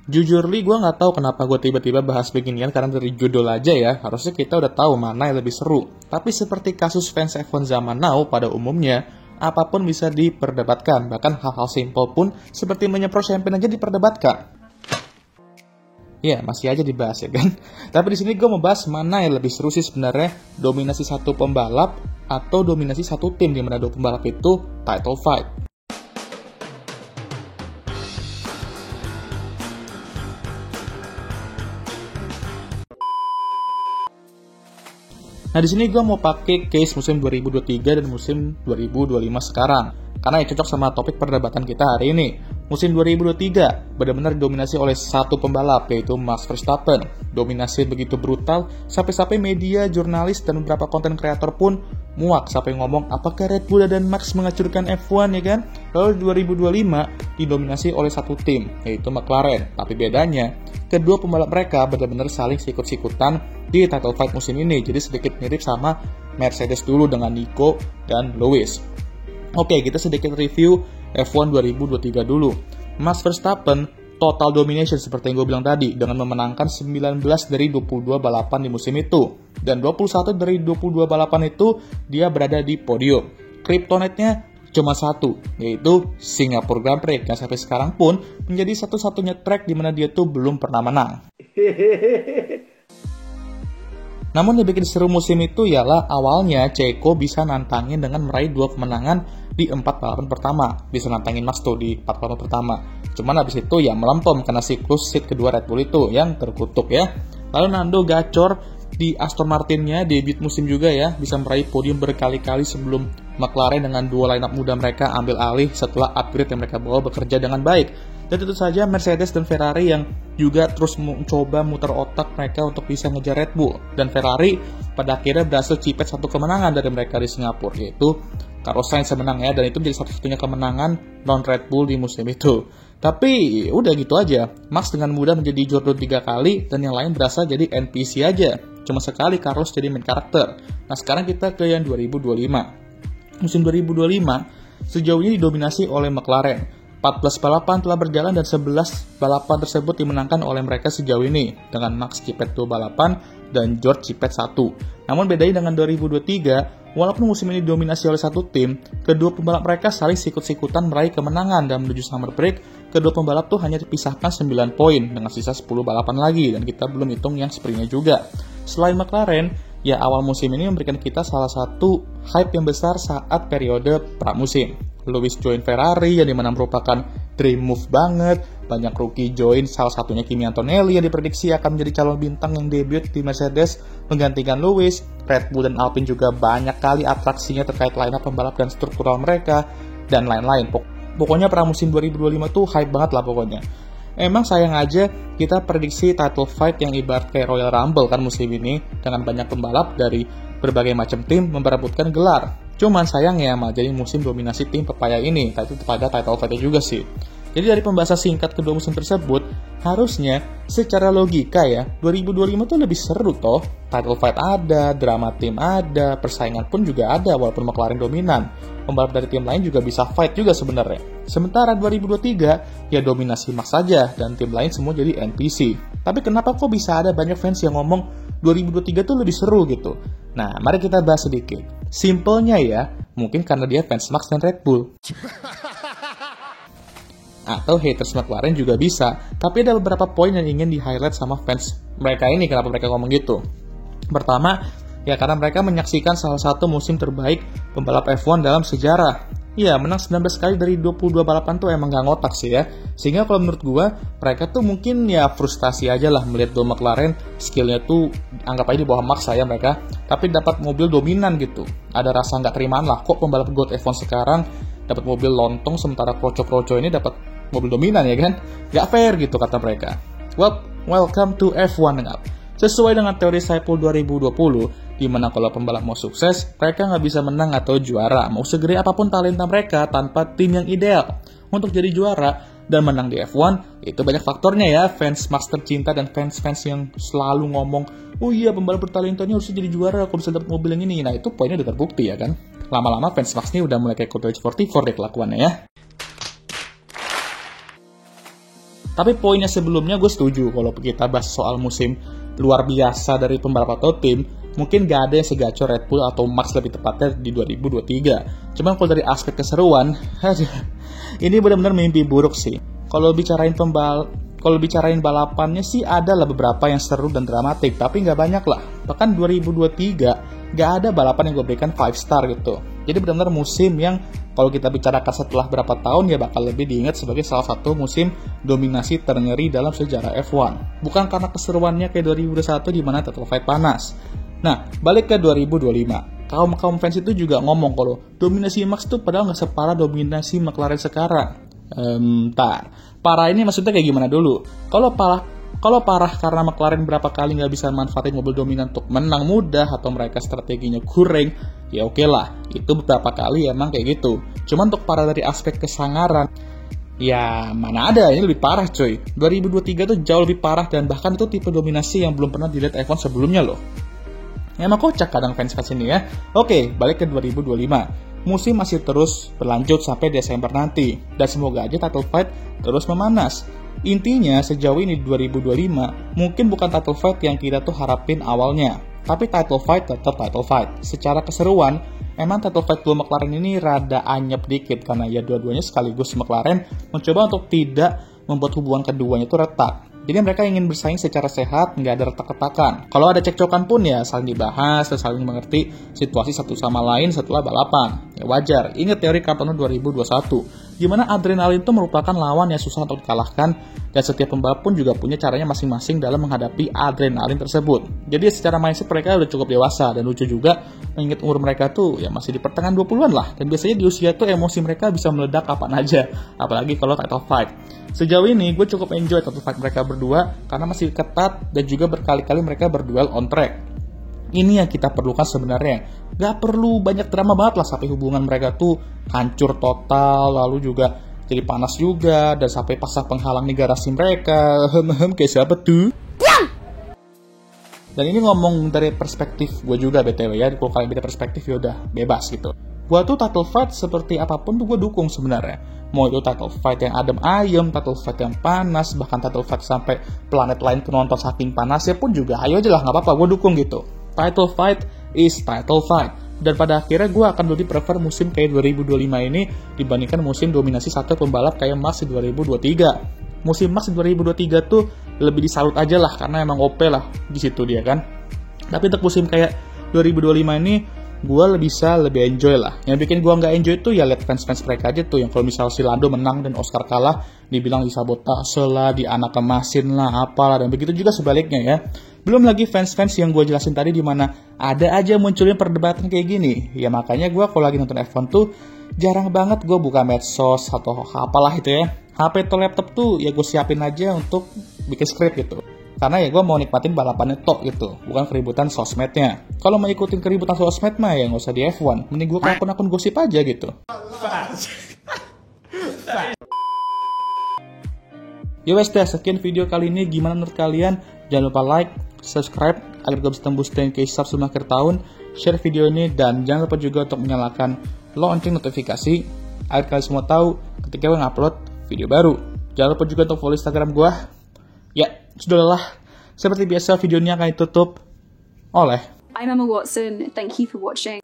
Jujurly gue nggak tahu kenapa gue tiba-tiba bahas beginian karena dari judul aja ya, harusnya kita udah tahu mana yang lebih seru. Tapi seperti kasus fans F1 zaman now pada umumnya, apapun bisa diperdebatkan, bahkan hal-hal simpel pun seperti menyemprot champagne aja diperdebatkan. Ya, masih aja dibahas ya kan. Tapi di sini gue mau bahas mana yang lebih seru sih sebenarnya, dominasi satu pembalap atau dominasi satu tim di mana dua pembalap itu title fight. Nah, di sini gue mau pakai case musim 2023 dan musim 2025 sekarang. Karena ya cocok sama topik perdebatan kita hari ini. Musim 2023 benar-benar didominasi oleh satu pembalap, yaitu Max Verstappen. Dominasi begitu brutal, sampai-sampai media, jurnalis, dan beberapa konten kreator pun muak sampai ngomong apakah Red Bull dan Max mengacurkan F1 ya kan? Lalu 2025 didominasi oleh satu tim, yaitu McLaren. Tapi bedanya, kedua pembalap mereka benar-benar saling sikut-sikutan di title fight musim ini. Jadi sedikit mirip sama Mercedes dulu dengan Nico dan Lewis. Oke, kita sedikit review F1 2023 dulu. Max Verstappen total domination seperti yang gue bilang tadi dengan memenangkan 19 dari 22 balapan di musim itu. Dan 21 dari 22 balapan itu dia berada di podium. Kryptonite-nya cuma satu, yaitu Singapore Grand Prix yang sampai sekarang pun menjadi satu-satunya track di mana dia tuh belum pernah menang. Namun yang bikin seru musim itu ialah awalnya Checo bisa nantangin dengan meraih 2 kemenangan di 4 balapan pertama. Bisa nantangin Max tuh di 4 balapan pertama. Cuman habis itu ya melempem karena siklus seat kedua Red Bull itu yang terkutuk ya. Lalu Nando gacor di Aston Martin-nya debut musim juga ya. Bisa meraih podium berkali-kali sebelum McLaren dengan dua lineup muda mereka ambil alih setelah upgrade yang mereka bawa bekerja dengan baik. Dan tentu saja Mercedes dan Ferrari yang juga terus mencoba muter otak mereka untuk bisa ngejar Red Bull. Dan Ferrari pada akhirnya berhasil cipet satu kemenangan dari mereka di Singapura, yaitu Carlos Sainz menang ya, dan itu menjadi satu-satunya kemenangan non-Red Bull di musim itu. Tapi udah gitu aja, Max dengan mudah menjadi juara 3 kali dan yang lain berasa jadi NPC aja. Cuma sekali Carlos jadi main karakter. Nah sekarang kita ke yang 2025. Musim 2025 sejauh ini didominasi oleh McLaren. 14 balapan telah berjalan dan 11 balapan tersebut dimenangkan oleh mereka sejauh ini dengan Max cipet 2 balapan dan George cipet 1. Namun bedanya dengan 2023, walaupun musim ini didominasi oleh satu tim, kedua pembalap mereka saling sikut-sikutan meraih kemenangan dan menuju summer break. Kedua pembalap tuh hanya dipisahkan 9 poin dengan sisa 10 balapan lagi dan kita belum hitung yang sprintnya juga. Selain McLaren, ya awal musim ini memberikan kita salah satu hype yang besar saat periode pramusim. Lewis join Ferrari yang dimana merupakan dream move banget. Banyak rookie join, salah satunya Kimi Antonelli yang diprediksi akan menjadi calon bintang yang debut di Mercedes menggantikan Lewis. Red Bull dan Alpine juga banyak kali atraksinya terkait lineup pembalap dan struktural mereka dan lain-lain. Pokoknya pramusim 2025 tuh hype banget lah pokoknya. Emang sayang aja kita prediksi title fight yang ibarat kayak Royal Rumble kan musim ini dengan banyak pembalap dari berbagai macam tim memperebutkan gelar. Cuman sayangnya malah jadi musim dominasi tim pepaya ini, tapi pada title fight-nya juga sih. Jadi dari pembahasan singkat kedua musim tersebut, harusnya secara logika ya, 2025 tuh lebih seru toh. Title fight ada, drama tim ada, persaingan pun juga ada walaupun McLaren dominan. Pembalap dari tim lain juga bisa fight juga sebenarnya. Sementara 2023 ya dominasi Max saja dan tim lain semua jadi NPC. Tapi kenapa kok bisa ada banyak fans yang ngomong 2023 tuh lebih seru gitu? Nah, mari kita bahas sedikit. Simpelnya ya, mungkin karena dia fans Max dan Red Bull. Atau haters McLaren juga bisa. Tapi ada beberapa poin yang ingin di-highlight sama fans mereka ini, kenapa mereka ngomong gitu. Pertama, ya karena mereka menyaksikan salah satu musim terbaik pembalap F1 dalam sejarah. Ya, menang 19 kali dari 22 balapan tuh emang gak ngotak sih ya. Sehingga kalau menurut gua, mereka tuh mungkin ya frustasi aja lah melihat dua McLaren skillnya tuh anggap aja di bawah Max ya mereka. Tapi dapat mobil dominan gitu. Ada rasa gak terimaan lah, kok pembalap GOAT F1 sekarang dapat mobil lontong sementara kroco-kroco ini dapat mobil dominan ya kan? Gak fair gitu kata mereka. Well, welcome to F1 Up. Sesuai dengan teori Saipul 2020, di mana kalau pembalap mau sukses, mereka nggak bisa menang atau juara. Mau segede apapun talenta mereka tanpa tim yang ideal. Untuk jadi juara dan menang di F1, itu banyak faktornya ya. Fans Max tercinta dan fans-fans yang selalu ngomong, oh iya pembalap bertalentanya harusnya jadi juara kalau bisa dapat mobil yang ini. Nah itu poinnya udah terbukti ya kan. Lama-lama fans Max ini udah mulai kayak Code 44 deh kelakuannya ya. Tapi poinnya sebelumnya gue setuju kalau kita bahas soal musim luar biasa dari pembalap atau tim, mungkin gak ada yang segacor Red Bull atau Max lebih tepatnya di 2023. Cuman kalau dari aspek keseruan, ini benar-benar mimpi buruk sih. Kalau bicarain balapannya sih ada lah beberapa yang seru dan dramatik, tapi nggak banyak lah. Bahkan 2023 nggak ada balapan yang gue berikan 5 star gitu. Jadi benar-benar musim yang kalau kita bicarakan setelah berapa tahun ya bakal lebih diingat sebagai salah satu musim dominasi terngeri dalam sejarah F1. Bukan karena keseruannya kayak 2021 di mana title fight panas. Nah, balik ke 2025. Kaum fans itu juga ngomong kalau dominasi Max tuh padahal nggak separah dominasi McLaren sekarang. Parah ini maksudnya kayak gimana dulu? Kalau parah karena McLaren berapa kali nggak bisa manfaatin mobil dominan untuk menang mudah atau mereka strateginya kurang, ya oke lah, itu beberapa kali emang kayak gitu. Cuma untuk parah dari aspek kesangaran, ya mana ada, ini lebih parah coy. 2023 tuh jauh lebih parah dan bahkan itu tipe dominasi yang belum pernah dilihat F1 sebelumnya loh. Emang kocak kadang fans-fans ini ya. Oke, balik ke 2025. Musim masih terus berlanjut sampai Desember nanti. Dan semoga aja title fight terus memanas. Intinya sejauh ini 2025 mungkin bukan title fight yang kita tuh harapin awalnya. Tapi title fight tetap title fight. Secara keseruan, emang title fight dua McLaren ini rada anyep dikit. Karena ya dua-duanya sekaligus McLaren mencoba untuk tidak membuat hubungan keduanya itu retak. Jadi mereka ingin bersaing secara sehat, nggak ada retak-retakan. Kalau ada cekcokan pun ya saling dibahas dan saling mengerti situasi satu sama lain setelah balapan. Ya wajar, ingat teori Cartoon 2021, di mana adrenalin itu merupakan lawan yang susah untuk dikalahkan dan setiap pembalap pun juga punya caranya masing-masing dalam menghadapi adrenalin tersebut. Jadi secara mindset mereka udah cukup dewasa dan lucu juga mengingat umur mereka tuh ya masih di pertengahan 20-an lah. Dan biasanya di usia tuh emosi mereka bisa meledak kapan aja, apalagi kalau title fight. Sejauh ini gue cukup enjoy title fight mereka berdua karena masih ketat dan juga berkali-kali mereka berduel on track. Ini yang kita perlukan sebenarnya. Gak perlu banyak drama banget lah sampai hubungan mereka tuh hancur total, lalu juga jadi panas juga dan sampai pasang penghalang di garasi mereka. Kayak siapa tuh? Dan ini ngomong dari perspektif gue juga BTW ya. Kalau kalian beda perspektif ya udah bebas gitu. Gue tuh title fight seperti apapun tuh gue dukung sebenarnya. Mau itu title fight yang adem ayem, title fight yang panas, bahkan title fight sampai planet lain penonton saking panasnya pun juga ayo aja lah, gak apa-apa, gue dukung gitu. Title fight is title fight. Dan pada akhirnya gue akan lebih prefer musim kayak 2025 ini dibandingkan musim dominasi satu pembalap kayak Max di 2023. Musim Max 2023 tuh lebih disalut aja lah karena emang OP lah di situ dia kan. Tapi untuk musim kayak 2025 ini gue lebih enjoy lah. Yang bikin gue nggak enjoy tuh ya liat fans mereka aja tuh yang kalau misal si Lando menang dan Oscar kalah dibilang disabotase lah, dianak kemasin lah, apalah, dan begitu juga sebaliknya ya. Belum lagi fans yang gue jelasin tadi di mana ada aja munculnya perdebatan kayak gini. Ya makanya gue kalau lagi nonton F1 tuh jarang banget gue buka medsos atau apalah itu ya. HP atau laptop tuh ya gue siapin aja untuk bikin script gitu. Karena ya gue mau nikmatin balapannya tok gitu, bukan keributan sosmednya. Kalau mau ikutin keributan sosmed mah ya nggak usah di F1, mending gue ke akun-akun gosip aja gitu. Ya wes deh, sekian video kali ini. Gimana menurut kalian? Jangan lupa like, subscribe agar gue bisa tembus 10k sub sebelum akhir tahun. Share video ini dan jangan lupa juga untuk menyalakan lonceng notifikasi agar kalian semua tahu ketika gue ngupload video baru. Jangan lupa juga untuk follow Instagram gue. Ya, sudahlah. Seperti biasa video ini akan ditutup oleh I'm Emma Watson. Thank you for watching.